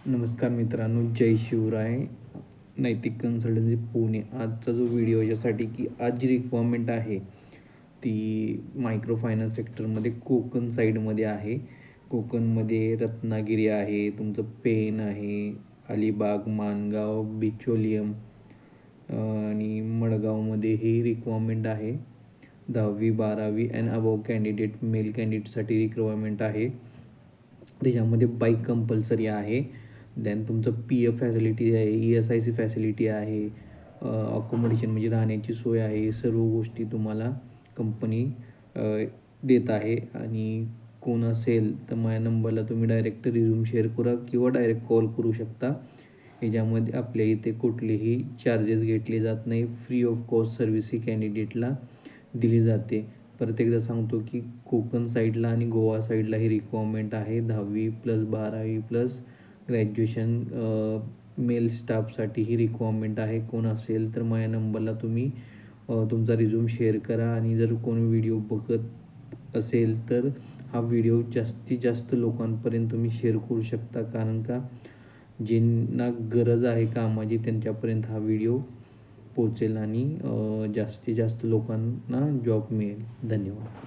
नमस्कार मित्रांनो, जय शिवराय. नैतिक कन्सल्टन्सी पुणे. आजचा जो व्हिडिओ याच्यासाठी की आज जी रिक्वायरमेंट आहे ती मायक्रो फायनान्स सेक्टरमध्ये कोकण साईडमध्ये आहे. कोकणमध्ये रत्नागिरी आहे, तुमचं पेन आहे, अलिबाग, माणगाव, बिचोलियम आणि मडगावमध्ये ही रिक्वायरमेंट आहे. 10वी 12वी अँड अबव कॅन्डिडेट मेल कॅन्डिडेटसाठी रिक्वायरमेंट आहे. त्याच्यामध्ये बाईक कंपल्सरी आहे. देन तुमचं PF फॅसिलिटी आहे, ESIC फॅसिलिटी आहे, अकोमोडेशन म्हणजे राहण्याची सोय आहे. हे सर्व गोष्टी तुम्हाला कंपनी देत आहे. आणि कोण असेल तर माझ्या नंबरला तुम्ही डायरेक्ट रिझ्यूम शेअर करा किंवा डायरेक्ट कॉल करू शकता. याच्यामध्ये आपल्या इथे कुठलेही चार्जेस घेतले जात नाही. फ्री ऑफ कॉस्ट सर्व्हिस ही कॅन्डिडेटला दिली जाते. परत एकदा सांगतो की कोकण साईडला आणि गोवा साईडला ही रिक्वायरमेंट आहे. 10वी प्लस 12वी प्लस ग्रॅज्युएशन मेल स्टाफसाठी ही रिक्वायरमेंट आहे. कोण असेल तर माझ्या नंबरला तुम्ही तुमचा रिझ्यूम शेअर करा. आणि जर कोण व्हिडिओ बघत असेल तर हा व्हिडिओ जास्तीत जास्त लोकांपर्यंत तुम्ही शेअर करू शकता, कारण का ज्यांना गरज आहे कामाची त्यांच्यापर्यंत हा व्हिडिओ पोचेल आणि जास्तीत जास्त लोकांना जॉब मिळेल. धन्यवाद.